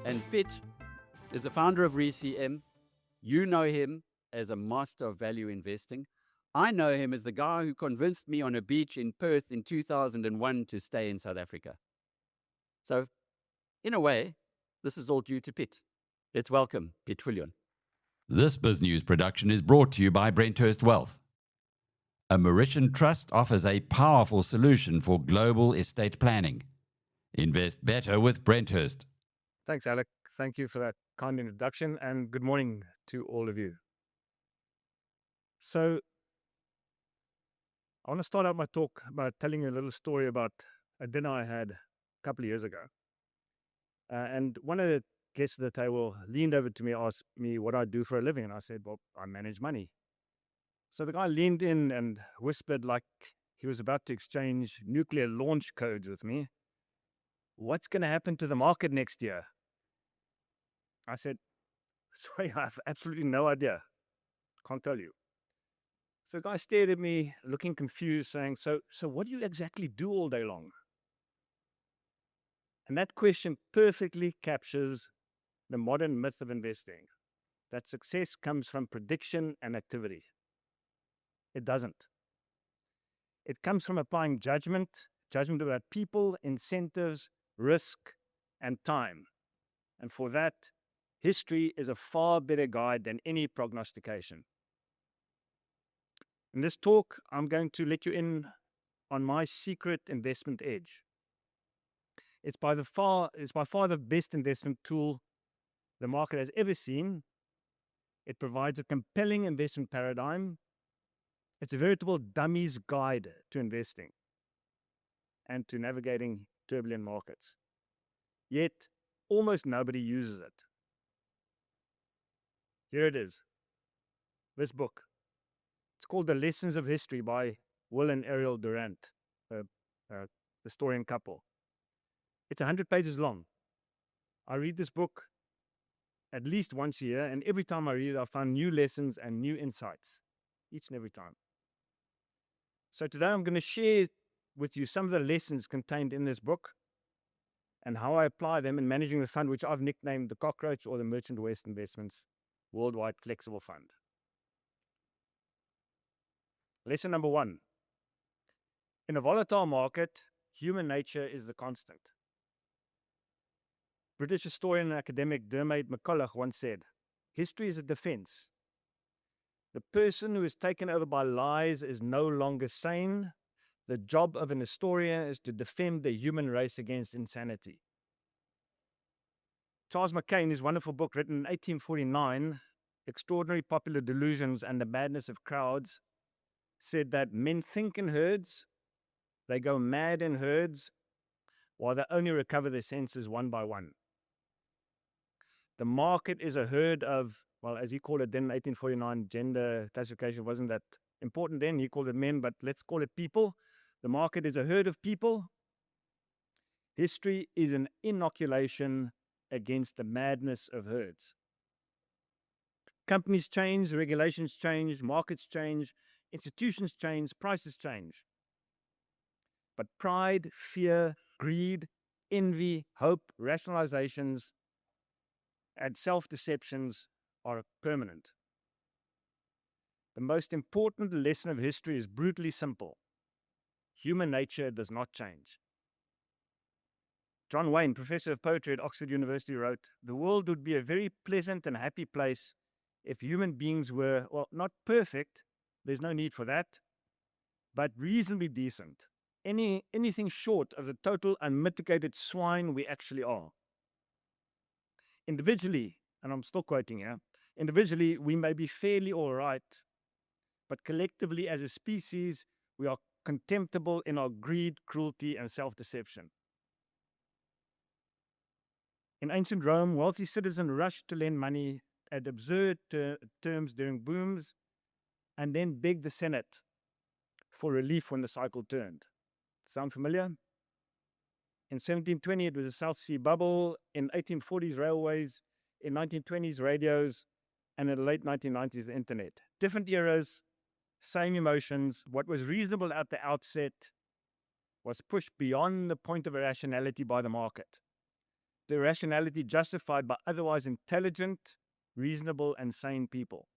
And Piet is the founder of ReCM. You know him as a master of value investing. I know him as the guy who convinced me on a beach in Perth in 2001 to stay in South Africa. So, in a way, this is all due to Piet. Let's welcome Piet Viljoen. This BizNews production is brought to you by Brenthurst Wealth. A Mauritian trust offers a powerful solution for global estate planning. Invest better with Brenthurst. Thanks, Alec. Thank you for that kind introduction, and good morning to all of you. So, I want to start out my talk by telling you a little story about a dinner I had a couple of years ago. And one of the guests at the table leaned over to me, asked me what I do for a living, and I said, well, I manage money. So the guy leaned in and whispered like he was about to exchange nuclear launch codes with me. What's going to happen to the market next year? I said, sorry, I have absolutely no idea. Can't tell you. So the guy stared at me, looking confused, saying, so what do you exactly do all day long? And that question perfectly captures the modern myth of investing, that success comes from prediction and activity. It doesn't. It comes from applying judgment about people, incentives, risk, and time. And for that, history is a far better guide than any prognostication. In this talk, I'm going to let you in on my secret investment edge. It's by far the best investment tool the market has ever seen. It provides a compelling investment paradigm. It's a veritable dummy's guide to investing and to navigating turbulent markets. Yet, almost nobody uses it. Here it is, this book. It's called The Lessons of History by Will and Ariel Durant, the historian couple. It's 100 pages long. I read this book at least once a year, and every time I read it, I find new lessons and new insights, each and every time. So today I'm going to share with you some of the lessons contained in this book and how I apply them in managing the fund, which I've nicknamed the Cockroach or the Merchant West Investments Worldwide Flexible Fund. Lesson number 1. In a volatile market, human nature is the constant. British historian and academic Dermot McCulloch once said, history is a defense. The person who is taken over by lies is no longer sane. The job of an historian is to defend the human race against insanity. Charles Mackay, in his wonderful book written in 1849, Extraordinary Popular Delusions and the Madness of Crowds, said that men think in herds, they go mad in herds, while they only recover their senses one by one. The market is a herd of, well, as he called it then in 1849, gender classification wasn't that important then, he called it men, but let's call it people. The market is a herd of people. History is an inoculation against the madness of herds. Companies change, regulations change, markets change, institutions change, prices change. But pride, fear, greed, envy, hope, rationalizations, and self-deceptions are permanent. The most important lesson of history is brutally simple. Human nature does not change. John Wayne, professor of poetry at Oxford University, wrote, the world would be a very pleasant and happy place if human beings were, well, not perfect, there's no need for that, but reasonably decent. Anything short of the total unmitigated swine we actually are. Individually, and I'm still quoting here, individually we may be fairly all right, but collectively as a species, we are contemptible in our greed, cruelty, and self-deception. In ancient Rome, wealthy citizens rushed to lend money at absurd terms during booms and then begged the Senate for relief when the cycle turned. Sound familiar? In 1720, it was a South Sea bubble. In 1840s, railways. In 1920s, radios. And in the late 1990s, the internet. Different eras, same emotions. What was reasonable at the outset was pushed beyond the point of irrationality by the market. The irrationality justified by otherwise intelligent, reasonable, and sane people.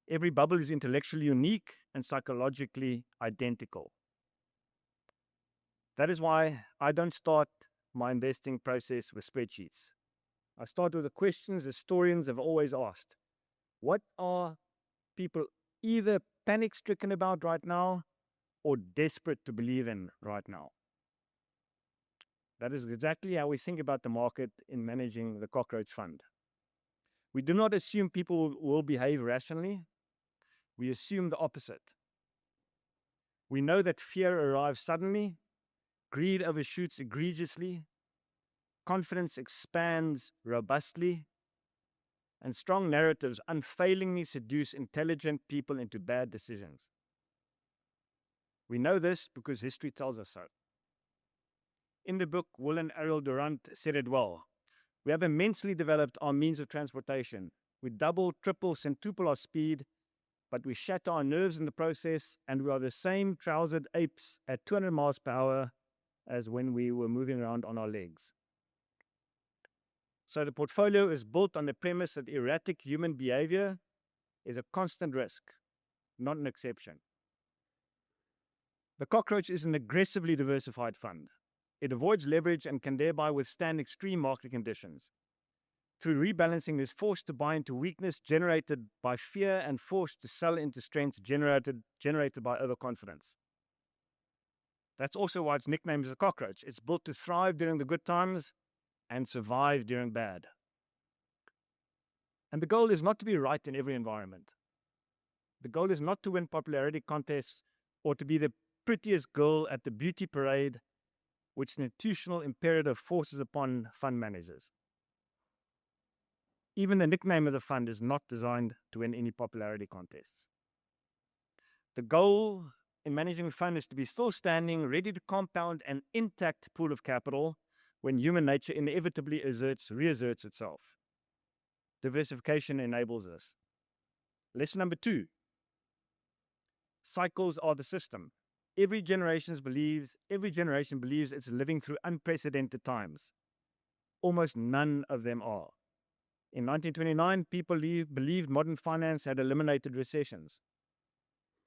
Every bubble is intellectually unique and psychologically identical. That is why I don't start my investing process with spreadsheets. I start with the questions historians have always asked. What are people either panic-stricken about right now or desperate to believe in right now? That is exactly how we think about the market in managing the cockroach fund. We do not assume people will behave rationally. We assume the opposite. We know that fear arrives suddenly, greed overshoots egregiously, confidence expands robustly, and strong narratives unfailingly seduce intelligent people into bad decisions. We know this because history tells us so. In the book, Will and Ariel Durant said it well. We have immensely developed our means of transportation. We double, triple, centuple our speed, but we shatter our nerves in the process, and we are the same trousered apes at 200 miles per hour as when we were moving around on our legs. So the portfolio is built on the premise that erratic human behavior is a constant risk, not an exception. The cockroach is an aggressively diversified fund. It avoids leverage and can thereby withstand extreme market conditions. Through rebalancing, it is forced to buy into weakness generated by fear and forced to sell into strength generated by overconfidence. That's also why its nickname is a cockroach. It's built to thrive during the good times and survive during bad. And the goal is not to be right in every environment. The goal is not to win popularity contests or to be the prettiest girl at the beauty parade, which an institutional imperative forces upon fund managers. Even the nickname of the fund is not designed to win any popularity contests. The goal in managing the fund is to be still standing, ready to compound an intact pool of capital when human nature inevitably reasserts itself. Diversification enables this. Lesson number 2. Cycles are the system. Every generation believes it's living through unprecedented times. Almost none of them are. In 1929, people believed modern finance had eliminated recessions.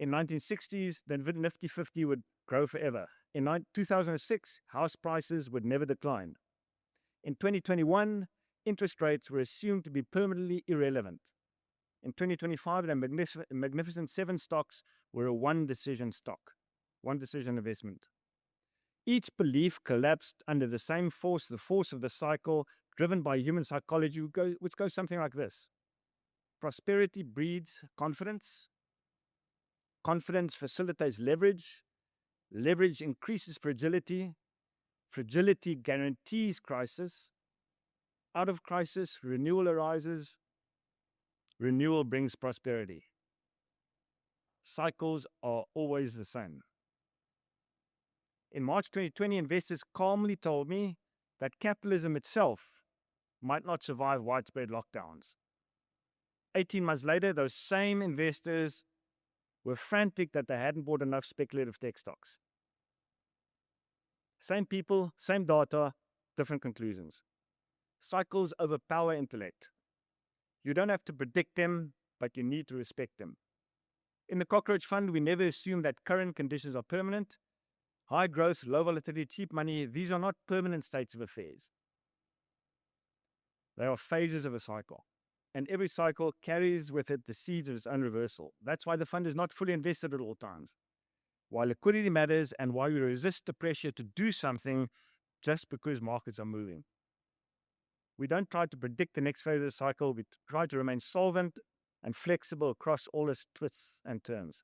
In 1960s, the Nifty 50 would grow forever. In 2006, house prices would never decline. In 2021, interest rates were assumed to be permanently irrelevant. In 2025, the Magnificent 7 stocks were a one-decision investment. Each belief collapsed under the same force, the force of the cycle, driven by human psychology, which goes something like this. Prosperity breeds confidence. Confidence facilitates leverage. Leverage increases fragility. Fragility guarantees crisis. Out of crisis, renewal arises. Renewal brings prosperity. Cycles are always the same. In March 2020, investors calmly told me that capitalism itself might not survive widespread lockdowns. 18 months later, those same investors were frantic that they hadn't bought enough speculative tech stocks. Same people, same data, different conclusions. Cycles overpower intellect. You don't have to predict them, but you need to respect them. In the cockroach fund, we never assume that current conditions are permanent. High growth, low volatility, cheap money, these are not permanent states of affairs. They are phases of a cycle. And every cycle carries with it the seeds of its own reversal. That's why the fund is not fully invested at all times. Why liquidity matters and why we resist the pressure to do something just because markets are moving. We don't try to predict the next phase of the cycle. We try to remain solvent and flexible across all its twists and turns.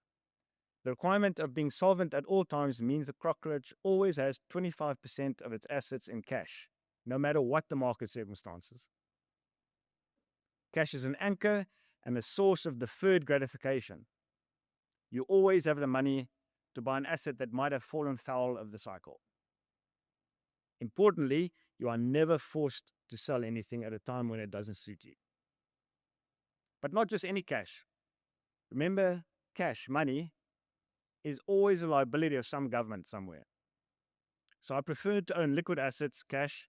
The requirement of being solvent at all times means the cockroach always has 25% of its assets in cash, no matter what the market circumstances. Cash is an anchor and a source of deferred gratification. You always have the money to buy an asset that might have fallen foul of the cycle. Importantly, you are never forced to sell anything at a time when it doesn't suit you. But not just any cash. Remember, cash, money, is always a liability of some government somewhere. So I prefer to own liquid assets, cash,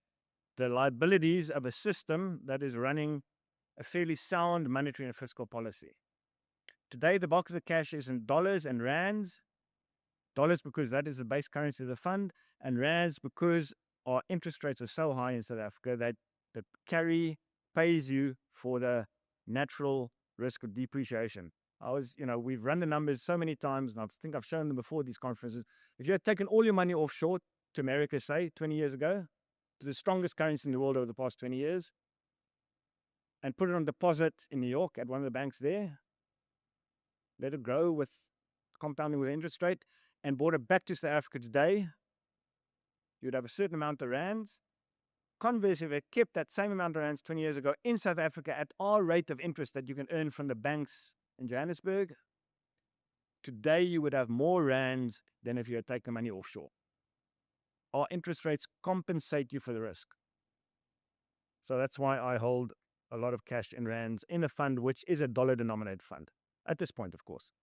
the liabilities of a system that is running a fairly sound monetary and fiscal policy. Today, the bulk of the cash is in dollars and rands. Dollars because that is the base currency of the fund, and rands because our interest rates are so high in South Africa that the carry pays you for the natural risk of depreciation. We've run the numbers so many times, and I think I've shown them before at these conferences. If you had taken all your money offshore to America, say, 20 years ago, to the strongest currency in the world over the past 20 years, and put it on deposit in New York at one of the banks there, let it grow with compounding with interest rate, and brought it back to South Africa today, you'd have a certain amount of rands. Conversely, if they kept that same amount of rands 20 years ago in South Africa at our rate of interest that you can earn from the banks in Johannesburg, today you would have more rands than if you had taken money offshore. Our interest rates compensate you for the risk. So that's why I hold a lot of cash in rands in a fund which is a dollar-denominated fund. At this point, of course.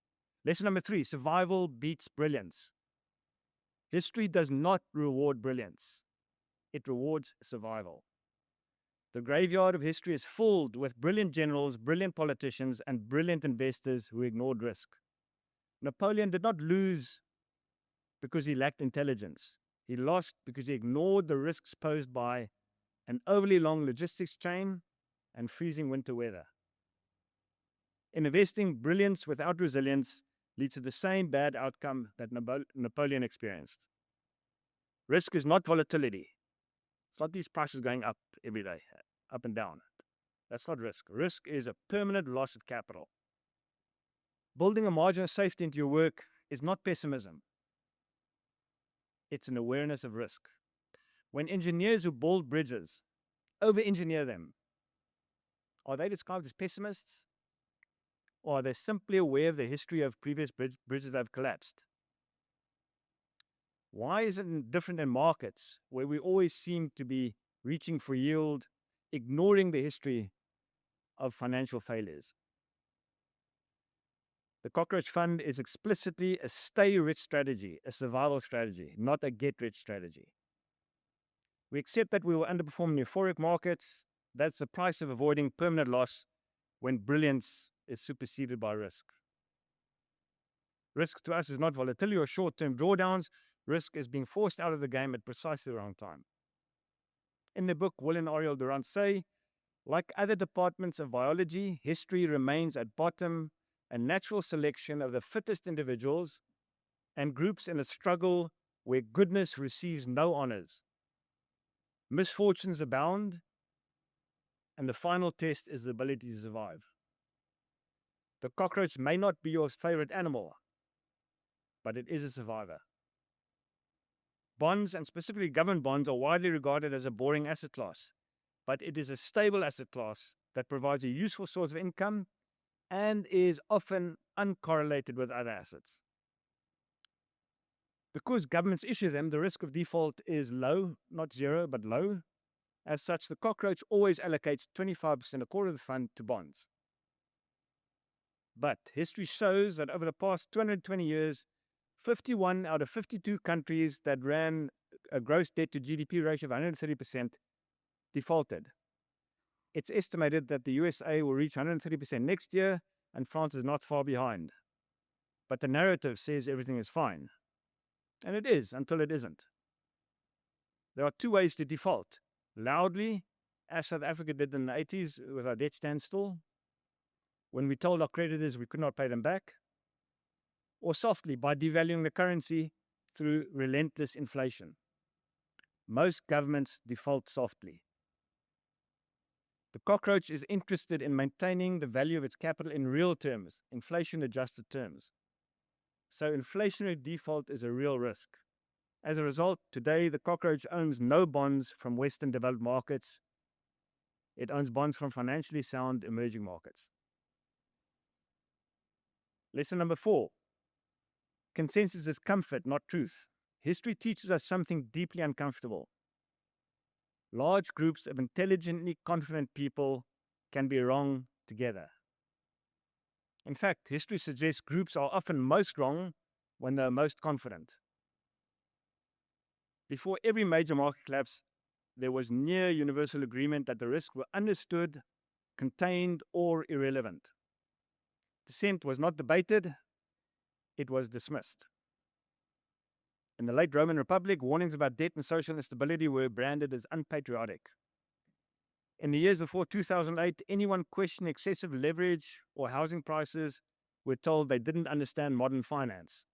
Lesson number 3, survival beats brilliance. History does not reward brilliance. It rewards survival. The graveyard of history is filled with brilliant generals, brilliant politicians, and brilliant investors who ignored risk. Napoleon did not lose because he lacked intelligence. He lost because he ignored the risks posed by an overly long logistics chain and freezing winter weather. In investing, brilliance without resilience leads to the same bad outcome that Napoleon experienced. Risk is not volatility. It's not these prices going up every day, up and down. That's not risk. Risk is a permanent loss of capital. Building a margin of safety into your work is not pessimism. It's an awareness of risk. When engineers who build bridges over-engineer them, are they described as pessimists? Or are they simply aware of the history of previous bridges that have collapsed? Why is it different in markets where we always seem to be reaching for yield, ignoring the history of financial failures? The Cockroach Fund is explicitly a stay-rich strategy, a survival strategy, not a get-rich strategy. We accept that we will underperform in euphoric markets. That's the price of avoiding permanent loss when brilliance is superseded by risk. Risk to us is not volatility or short-term drawdowns. Risk is being forced out of the game at precisely the wrong time. In the book, Will and Ariel Durant say, like other departments of biology, history remains at bottom a natural selection of the fittest individuals and groups in a struggle where goodness receives no honors. Misfortunes abound, and the final test is the ability to survive. The cockroach may not be your favorite animal, but it is a survivor. Bonds, and specifically government bonds, are widely regarded as a boring asset class, but it is a stable asset class that provides a useful source of income and is often uncorrelated with other assets. Because governments issue them, the risk of default is low, not zero, but low. As such, the cockroach always allocates 25%, a quarter of the fund, to bonds. But history shows that over the past 220 years, 51 out of 52 countries that ran a gross debt to GDP ratio of 130% defaulted. It's estimated that the USA will reach 130% next year, and France is not far behind. But the narrative says everything is fine. And it is, until it isn't. There are two ways to default. Loudly, as South Africa did in the 80s with our debt standstill, when we told our creditors we could not pay them back, or softly by devaluing the currency through relentless inflation. Most governments default softly. The cockroach is interested in maintaining the value of its capital in real terms, inflation-adjusted terms. So inflationary default is a real risk. As a result, today the cockroach owns no bonds from Western developed markets. It owns bonds from financially sound emerging markets. Lesson number 4. Consensus is comfort, not truth. History teaches us something deeply uncomfortable. Large groups of intelligently confident people can be wrong together. In fact, history suggests groups are often most wrong when they're most confident. Before every major market collapse, there was near universal agreement that the risks were understood, contained, or irrelevant. Dissent was not debated, it was dismissed. In the late Roman Republic, warnings about debt and social instability were branded as unpatriotic. In the years before 2008, anyone questioning excessive leverage or housing prices were told they didn't understand modern finance.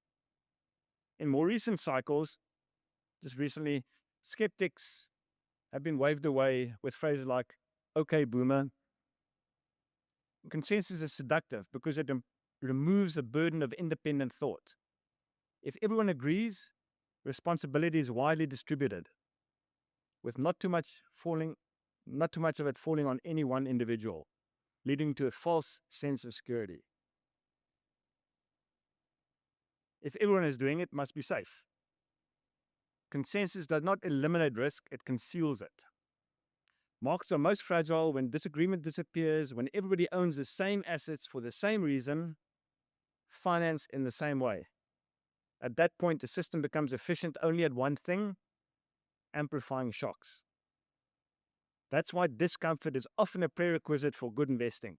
In more recent cycles, just recently, skeptics have been waved away with phrases like, "Okay, boomer." Consensus is seductive because it removes the burden of independent thought. If everyone agrees, responsibility is widely distributed, with not too much of it falling on any one individual, leading to a false sense of security. If everyone is doing it, it must be safe. Consensus does not eliminate risk, it conceals it. Markets are most fragile when disagreement disappears, when everybody owns the same assets for the same reason, finance in the same way. At that point, the system becomes efficient only at one thing, amplifying shocks. That's why discomfort is often a prerequisite for good investing.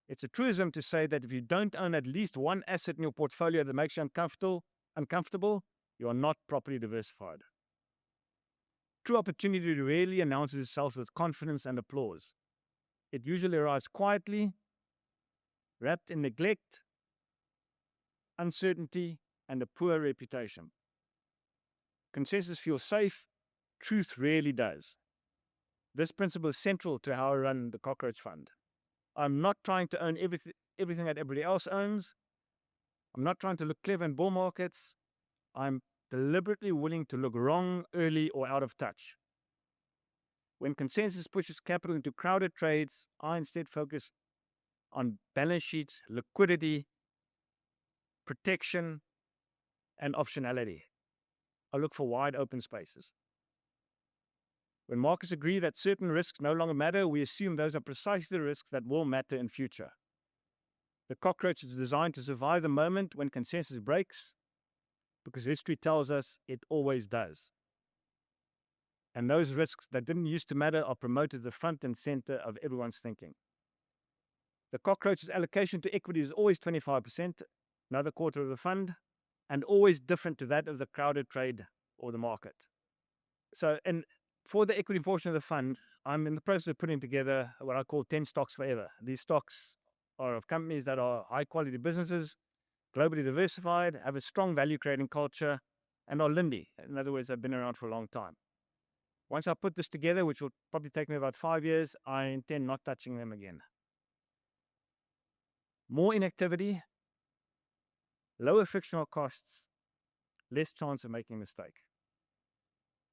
It's a truism to say that if you don't own at least one asset in your portfolio that makes you uncomfortable, you are not properly diversified. True opportunity rarely announces itself with confidence and applause. It usually arrives quietly, wrapped in neglect, uncertainty, and a poor reputation. Consensus feels safe, truth rarely does. This principle is central to how I run the Cockroach Fund. I'm not trying to own everything that everybody else owns. I'm not trying to look clever in bull markets. I'm deliberately willing to look wrong, early, or out of touch. When consensus pushes capital into crowded trades, I instead focus on balance sheets, liquidity, protection, and optionality. I look for wide open spaces. When markets agree that certain risks no longer matter, we assume those are precisely the risks that will matter in future. The cockroach is designed to survive the moment when consensus breaks, because history tells us it always does. And those risks that didn't used to matter are promoted to the front and center of everyone's thinking. The cockroach's allocation to equity is always 25%, another quarter of the fund, and always different to that of the crowded trade or the market. So, and for the equity portion of the fund, I'm in the process of putting together what I call 10 stocks forever. These stocks are of companies that are high quality businesses, globally diversified, have a strong value creating culture, and are lindy. In other words, they've been around for a long time. Once I put this together, which will probably take me about 5 years, I intend not touching them again. More inactivity, lower frictional costs, less chance of making a mistake.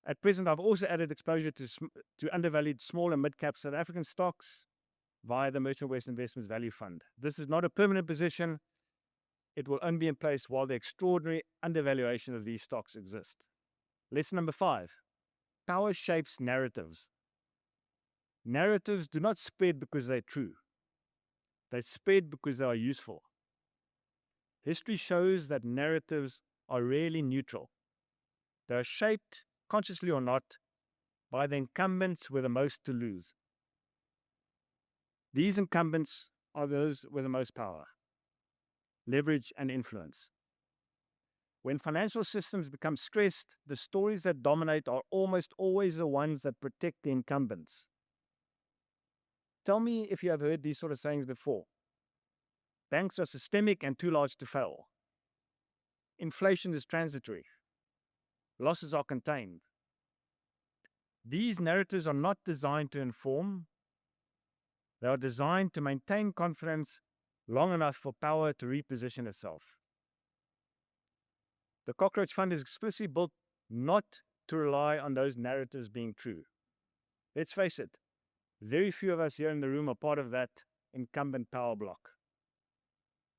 At present, I've also added exposure to undervalued small and mid-cap South African stocks via the Merchant West Investments Value Fund. This is not a permanent position. It will only be in place while the extraordinary undervaluation of these stocks exist. Lesson number 5. Power shapes narratives. Narratives do not spread because they're true. They spread because they are useful. History shows that narratives are rarely neutral. They are shaped, consciously or not, by the incumbents with the most to lose. These incumbents are those with the most power, leverage, and influence. When financial systems become stressed, the stories that dominate are almost always the ones that protect the incumbents. Tell me if you have heard these sort of sayings before. Banks are systemic and too large to fail. Inflation is transitory. Losses are contained. These narratives are not designed to inform. They are designed to maintain confidence long enough for power to reposition itself. The Cockroach Fund is explicitly built not to rely on those narratives being true. Let's face it, very few of us here in the room are part of that incumbent power block.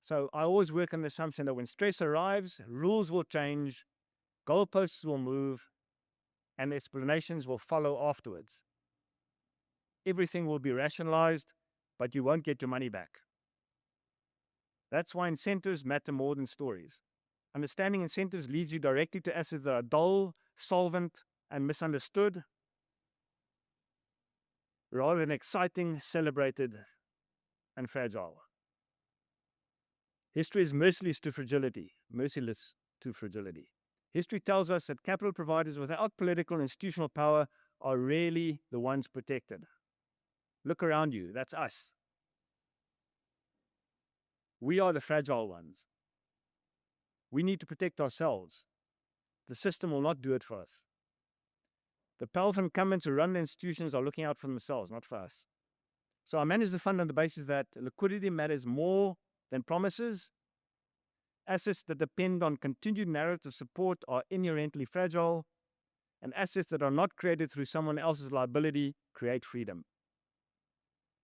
So I always work on the assumption that when stress arrives, rules will change, goalposts will move, and explanations will follow afterwards. Everything will be rationalized, but you won't get your money back. That's why incentives matter more than stories. Understanding incentives leads you directly to assets that are dull, solvent, and misunderstood, rather than exciting, celebrated, and fragile. History is merciless to fragility. History tells us that capital providers without political and institutional power are rarely the ones protected. Look around you, that's us. We are the fragile ones. We need to protect ourselves. The system will not do it for us. The powerful incumbents who run the institutions are looking out for themselves, not for us. So I manage the fund on the basis that liquidity matters more than promises. Assets that depend on continued narrative support are inherently fragile, and assets that are not created through someone else's liability create freedom.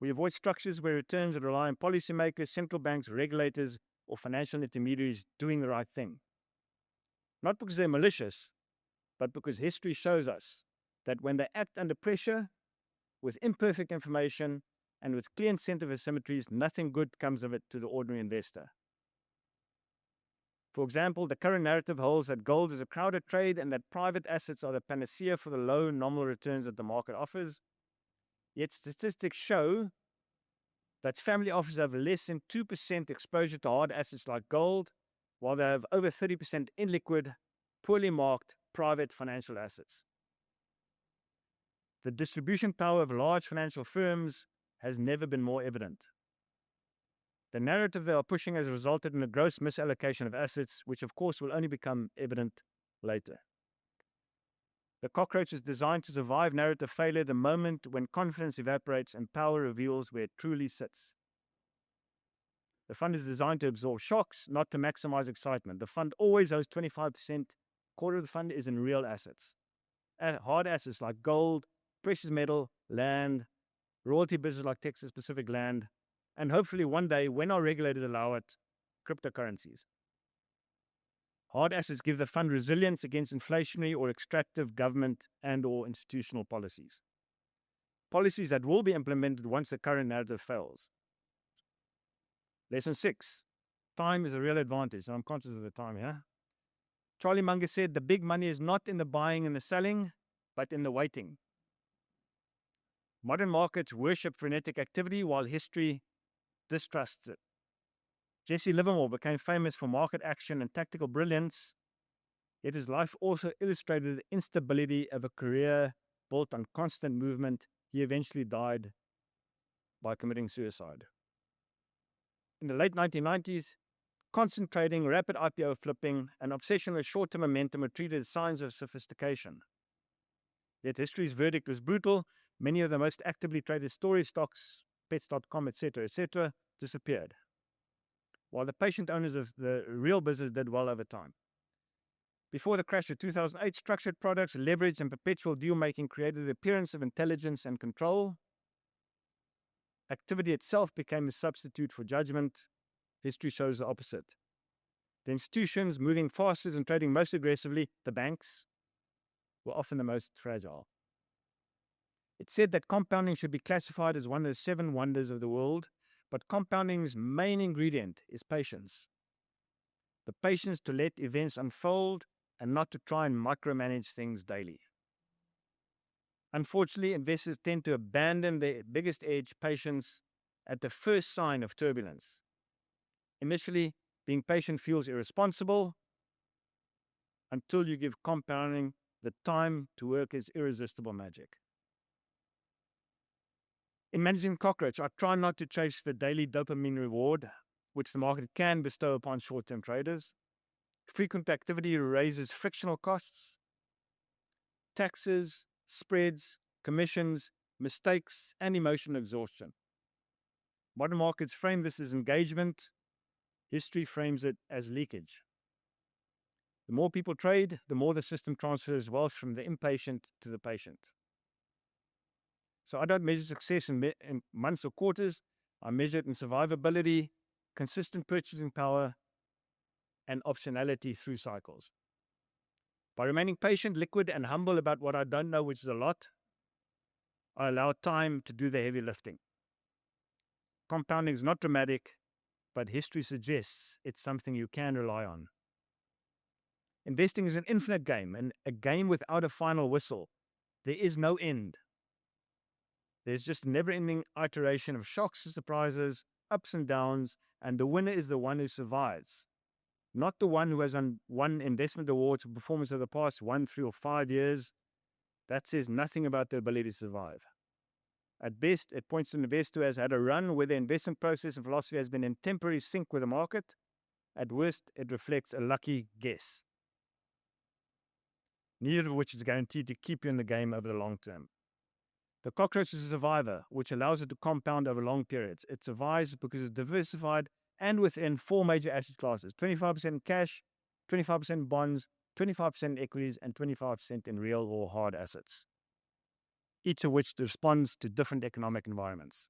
We avoid structures where returns rely on policymakers, central banks, regulators, or financial intermediaries doing the right thing. Not because they're malicious, but because history shows us that when they act under pressure, with imperfect information, and with clear incentive asymmetries, nothing good comes of it to the ordinary investor. For example, the current narrative holds that gold is a crowded trade and that private assets are the panacea for the low nominal returns that the market offers. Yet statistics show that family offices have less than 2% exposure to hard assets like gold, while they have over 30% illiquid, poorly marked private financial assets. The distribution power of large financial firms has never been more evident. The narrative they are pushing has resulted in a gross misallocation of assets, which of course will only become evident later. The cockroach is designed to survive narrative failure the moment when confidence evaporates and power reveals where it truly sits. The fund is designed to absorb shocks, not to maximize excitement. The fund always owes 25%. Quarter of the fund is in real assets. Hard assets like gold, precious metal, land, royalty business like Texas Pacific Land, and hopefully one day, when our regulators allow it, cryptocurrencies. Hard assets give the fund resilience against inflationary or extractive government and or institutional policies. Policies that will be implemented once the current narrative fails. Lesson 6. Time is a real advantage. And I'm conscious of the time here. Charlie Munger said, the big money is not in the buying and the selling, but in the waiting. Modern markets worship frenetic activity while history distrusts it. Jesse Livermore became famous for market action and tactical brilliance, yet his life also illustrated the instability of a career built on constant movement. He eventually died by committing suicide. In the late 1990s, constant trading, rapid IPO flipping, and obsession with short-term momentum were treated as signs of sophistication. Yet history's verdict was brutal. Many of the most actively traded story stocks, pets.com, etc., disappeared, while the patient owners of the real business did well over time. Before the crash of 2008, structured products, leverage, and perpetual deal-making created the appearance of intelligence and control. Activity itself became a substitute for judgment. History shows the opposite. The institutions moving fastest and trading most aggressively, the banks, were often the most fragile. It's said that compounding should be classified as one of the 7 wonders of the world, but compounding's main ingredient is patience. The patience to let events unfold and not to try and micromanage things daily. Unfortunately, investors tend to abandon their biggest edge, patience, at the first sign of turbulence. Initially, being patient feels irresponsible until you give compounding the time to work as irresistible magic. In managing cockroach, I try not to chase the daily dopamine reward, which the market can bestow upon short-term traders. Frequent activity raises frictional costs, taxes, spreads, commissions, mistakes, and emotional exhaustion. Modern markets frame this as engagement. History frames it as leakage. The more people trade, the more the system transfers wealth from the impatient to the patient. So I don't measure success in months or quarters. I measure it in survivability, consistent purchasing power, and optionality through cycles. By remaining patient, liquid, and humble about what I don't know, which is a lot, I allow time to do the heavy lifting. Compounding is not dramatic, but history suggests it's something you can rely on. Investing is an infinite game, and a game without a final whistle. There is no end. There's just a never-ending iteration of shocks and surprises, ups and downs, and the winner is the one who survives, not the one who has won investment awards for performance of the past 1, 3, or 5 years. That says nothing about their ability to survive. At best, it points to an investor who has had a run where the investment process and philosophy has been in temporary sync with the market. At worst, it reflects a lucky guess, neither of which is guaranteed to keep you in the game over the long term. The cockroach is a survivor, which allows it to compound over long periods. It survives because it's diversified and within 4 major asset classes: 25% cash, 25% bonds, 25% equities, and 25% in real or hard assets, each of which responds to different economic environments.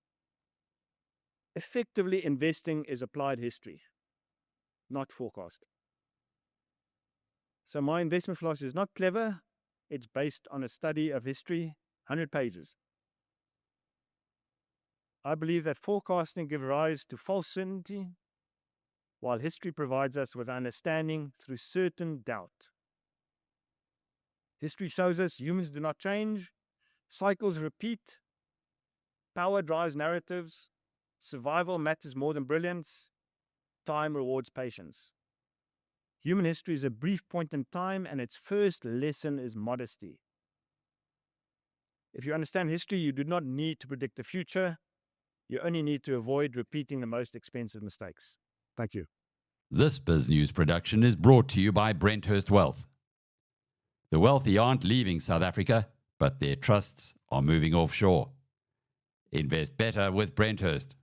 Effectively, investing is applied history, not forecast. So my investment philosophy is not clever. It's based on a study of history, 100 pages. I believe that forecasting gives rise to false certainty, while history provides us with understanding through certain doubt. History shows us humans do not change, cycles repeat, power drives narratives, survival matters more than brilliance, time rewards patience. Human history is a brief point in time, and its first lesson is modesty. If you understand history, you do not need to predict the future. You only need to avoid repeating the most expensive mistakes. Thank you. This BizNews production is brought to you by Brenthurst Wealth. The wealthy aren't leaving South Africa, but their trusts are moving offshore. Invest better with Brenthurst.